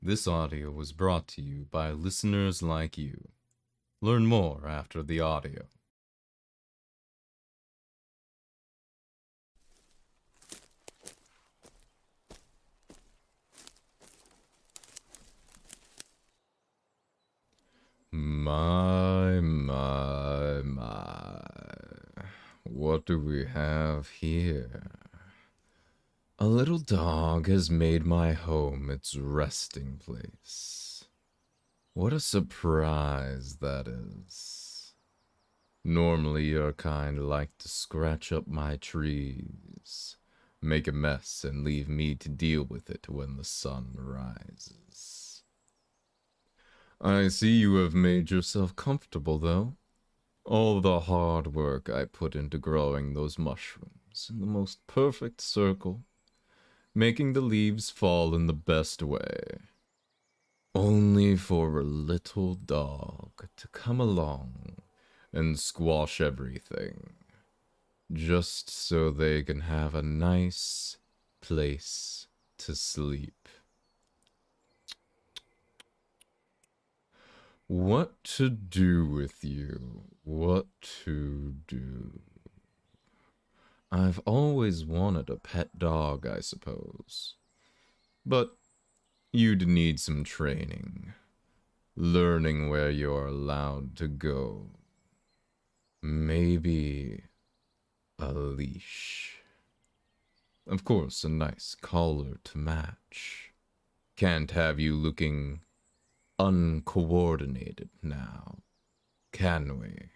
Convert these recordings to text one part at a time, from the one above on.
This audio was brought to you by listeners like you. Learn more after the audio. My. What do we have here? A little dog has made my home its resting place. What a surprise that is. Normally your kind like to scratch up my trees, make a mess, and leave me to deal with it when the sun rises. I see you have made yourself comfortable, though. All the hard work I put into growing those mushrooms in the most perfect circle, making the leaves fall in the best way. Only for a little dog to come along and squash everything, just so they can have a nice place to sleep. What to do with you? What to do? I've always wanted a pet dog, I suppose. But you'd need some training, learning where you're allowed to go. Maybe a leash. Of course, a nice collar to match. Can't have you looking uncoordinated now, can we?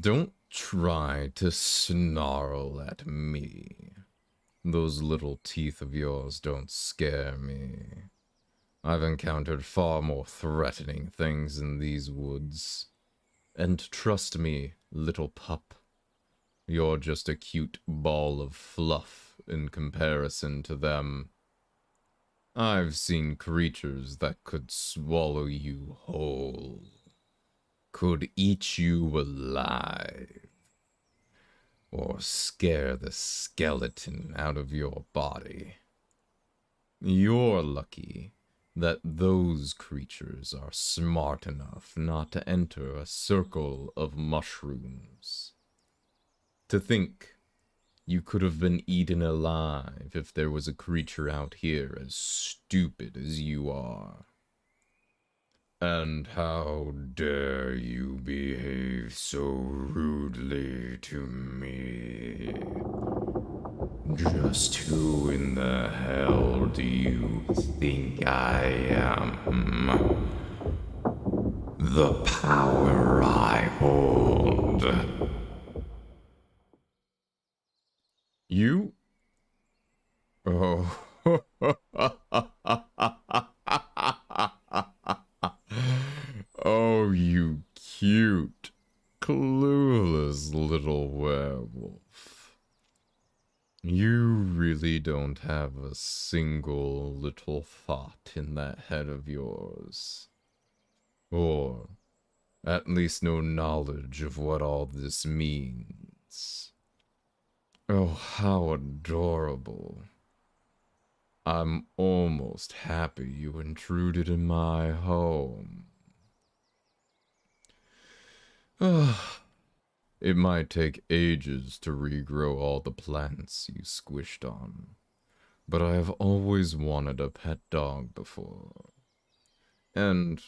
Don't try to snarl at me. Those little teeth of yours don't scare me. I've encountered far more threatening things in these woods. And trust me, little pup, you're just a cute ball of fluff in comparison to them. I've seen creatures that could swallow you whole, could eat you alive, or scare the skeleton out of your body. You're lucky that those creatures are smart enough not to enter a circle of mushrooms. To think you could have been eaten alive if there was a creature out here as stupid as you are. And how dare you behave so rudely to me? Just who in the hell do you think I am? The power I hold. You? Oh. Oh, you cute, clueless little werewolf. You really don't have a single little thought in that head of yours. Or at least no knowledge of what all this means. Oh, how adorable. I'm almost happy you intruded in my home. It might take ages to regrow all the plants you squished on, but I have always wanted a pet dog before. And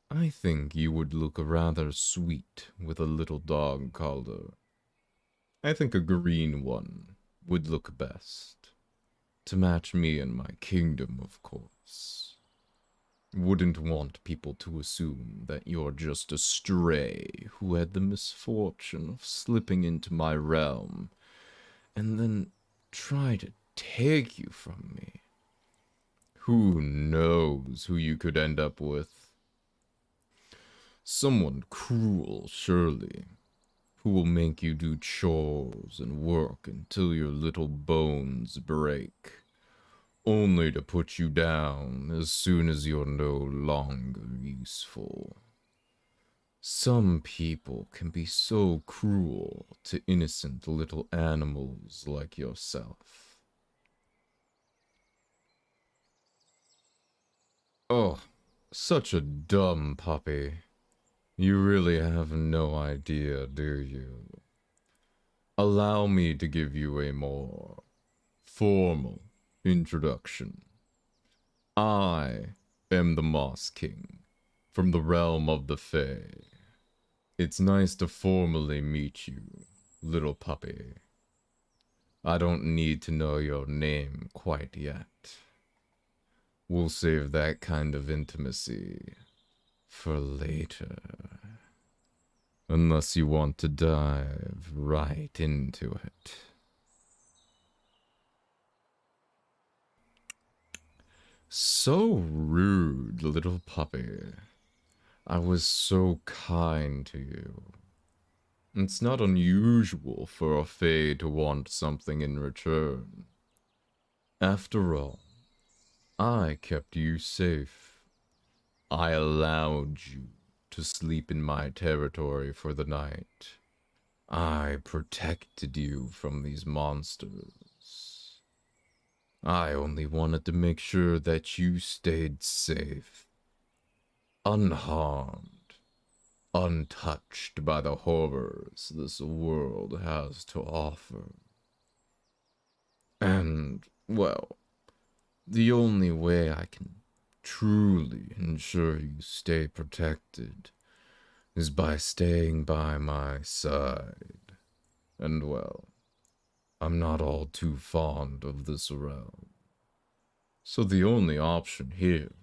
I think you would look rather sweet with a little dog collar. I think a green one would look best. To match me and my kingdom, of course. Wouldn't want people to assume that you're just a stray who had the misfortune of slipping into my realm and then try to take you from me. Who knows who you could end up with? Someone cruel, surely, who will make you do chores and work until your little bones break, only to put you down as soon as you're no longer useful. Some people can be so cruel to innocent little animals like yourself. Oh, such a dumb puppy. You really have no idea, do you? Allow me to give you a more formal introduction. I am the Moss King from the realm of the Fae. It's nice to formally meet you, little puppy. I don't need to know your name quite yet. We'll save that kind of intimacy for later. Unless you want to dive right into it. So rude, little puppy. I was so kind to you. It's not unusual for a Fae to want something in return. After all, I kept you safe. I allowed you to sleep in my territory for the night. I protected you from these monsters. I only wanted to make sure that you stayed safe, unharmed, untouched by the horrors this world has to offer. And, well, the only way I can truly ensure you stay protected is by staying by my side. And, well, I'm not all too fond of this realm. So the only option here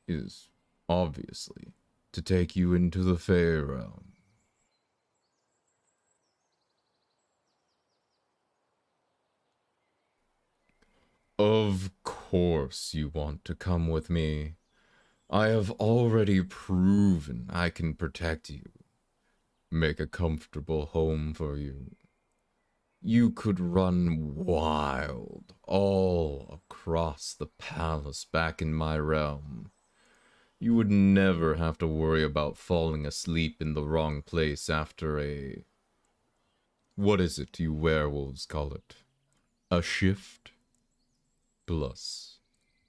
is, obviously, to take you into the Fae Realm. Of course you want to come with me. I have already proven I can protect you, make a comfortable home for you. You could run wild all across the palace back in my realm. You would never have to worry about falling asleep in the wrong place after a... What is it you werewolves call it? A shift? Plus,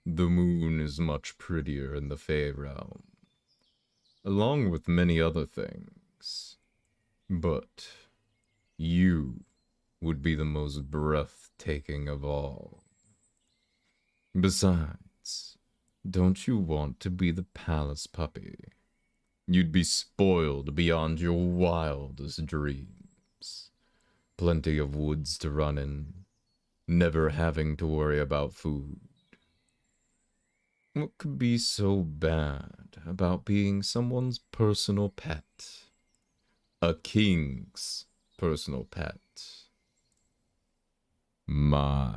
the moon is much prettier in the Fae Realm, along with many other things. But you would be the most breathtaking of all. Besides, don't you want to be the palace puppy? You'd be spoiled beyond your wildest dreams. Plenty of woods to run in, never having to worry about food. What could be so bad about being someone's personal pet? A king's personal pet. My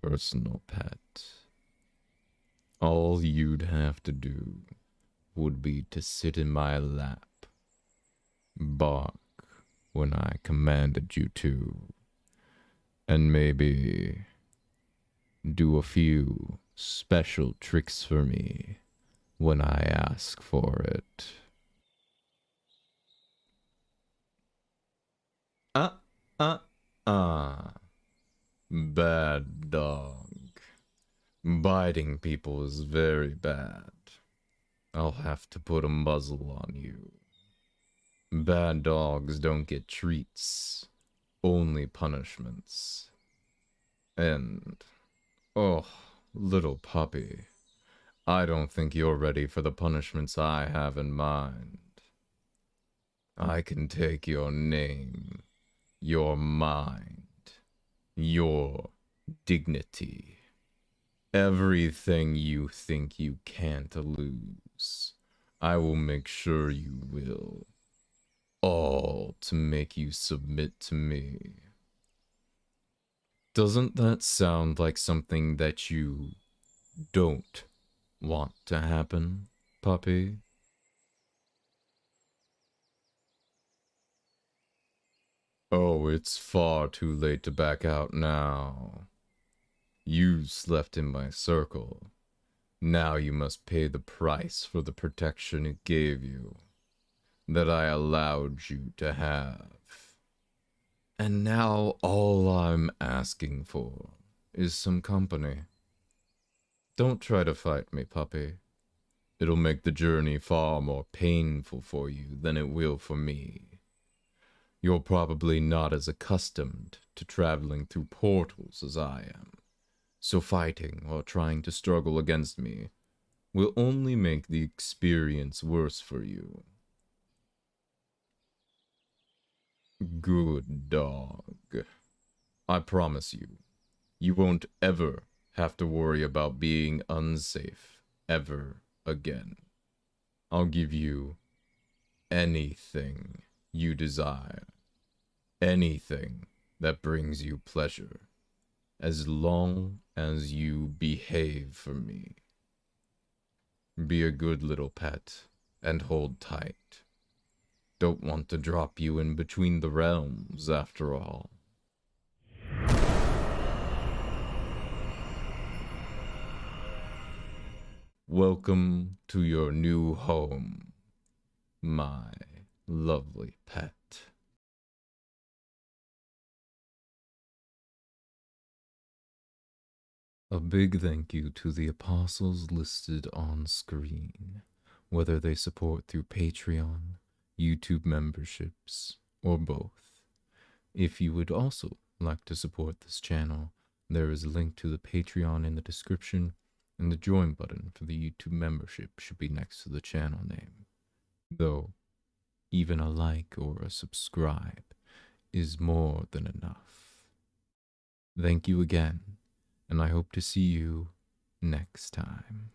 personal pet. All you'd have to do would be to sit in my lap, bark when I commanded you to, and maybe do a few special tricks for me when I ask for it. Ah, ah, ah. Bad dog. Biting people is very bad. I'll have to put a muzzle on you. Bad dogs don't get treats, only punishments. And, oh, little puppy, I don't think you're ready for the punishments I have in mind. I can take your name, your mind, your dignity, everything you think you can't lose. I will make sure you will. All to make you submit to me. Doesn't that sound like something that you don't want to happen, puppy? Oh, it's far too late to back out now. You slept in my circle. Now you must pay the price for the protection it gave you, that I allowed you to have. And now all I'm asking for is some company. Don't try to fight me, puppy. It'll make the journey far more painful for you than it will for me. You're probably not as accustomed to traveling through portals as I am, so fighting or trying to struggle against me will only make the experience worse for you. Good dog. I promise you, you won't ever have to worry about being unsafe ever again. I'll give you anything you desire, anything that brings you pleasure, as long as you behave for me. Be a good little pet and hold tight. Don't want to drop you in between the realms, after all. Welcome to your new home, my lovely pet. A big thank you to the apostles listed on screen, whether they support through Patreon, YouTube memberships, or both. If you would also like to support this channel, there is a link to the Patreon in the description, and the join button for the YouTube membership should be next to the channel name. Though, even a like or a subscribe is more than enough. Thank you again, and I hope to see you next time.